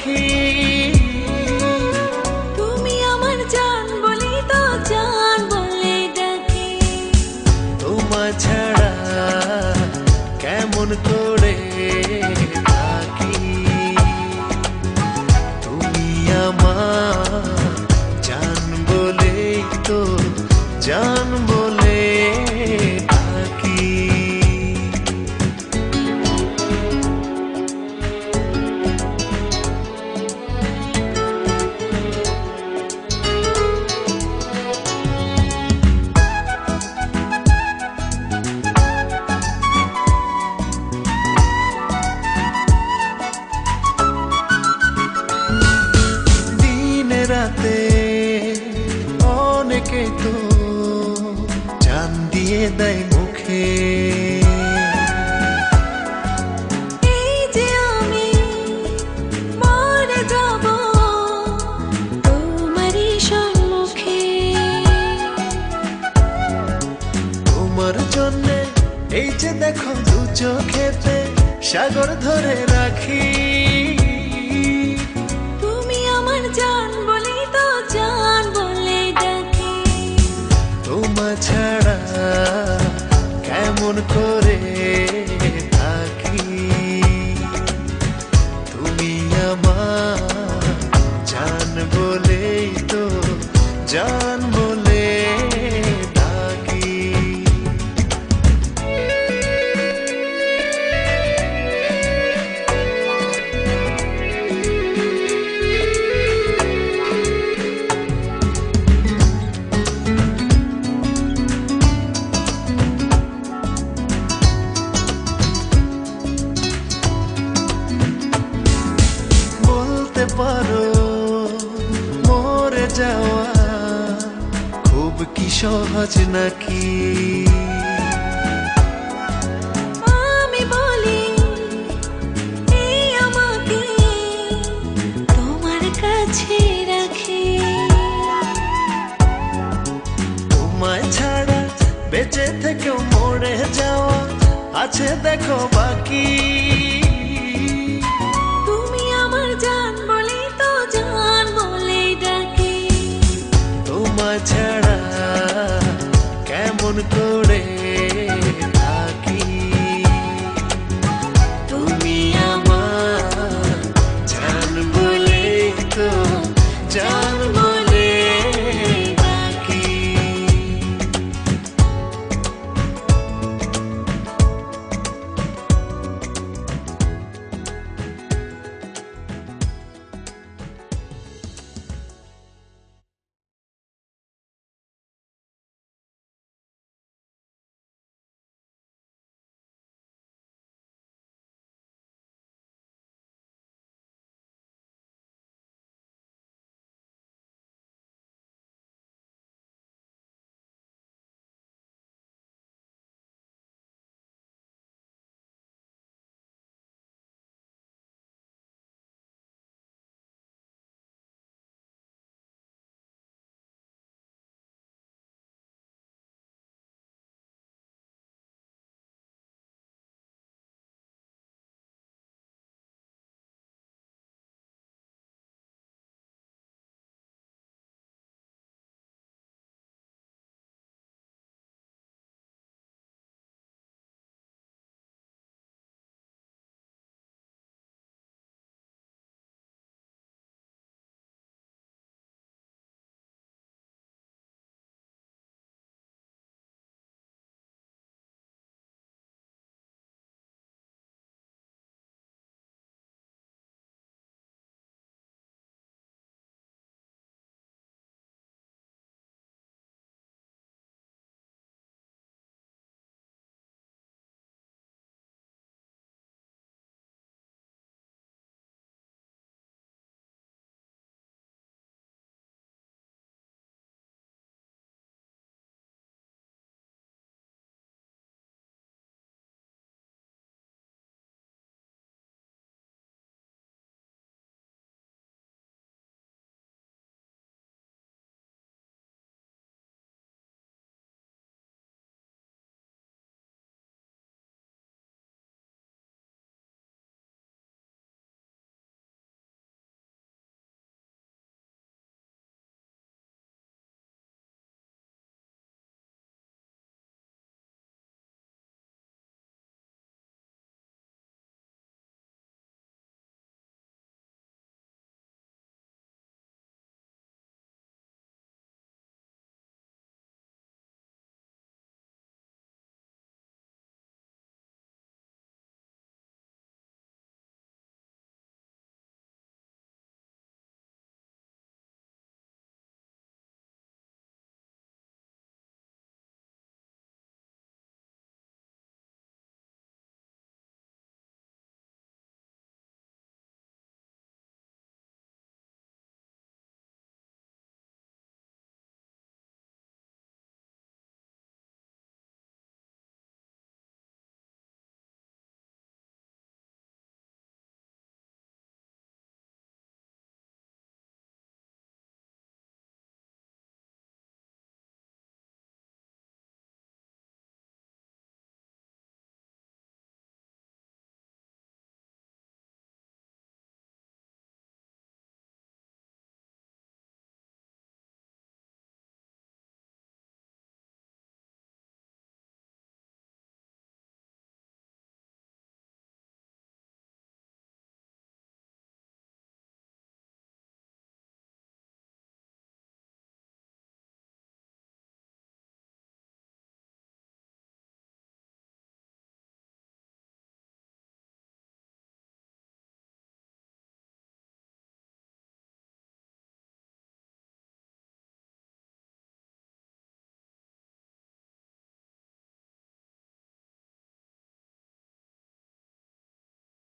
পাখি। তুমি আমার জান বলি তো জান বলে ডাকি। তোমায় ছাড়া কেমন করে থাকি। তুমি আমার জান বলেই তো জান বলে থাকি। রাতে অনেকে তো জান দিয়ে দেয় মুখে। এই যে আমি মরে যাব তোমারই সম্মুখে। তোমার জন্যে এই যে দেখো দু চোখেতে সাগর ধরে রাখি। তুমি আমার জান বলি তো জান বলে ডাকি। তোমায় ছাড়া কেমন করে থাকি। তুমি আমার জান বলেই তো জান বলে থাকি। বলতে পারো মরে যাওয়া খুব কি সহজ নাকি। আমি বলি এই আমাকে তোমার কাছে রাখি। তোমায় ছাড়া বেঁচে থেকেও মরে যাওয়া আছে দেখো বাকি।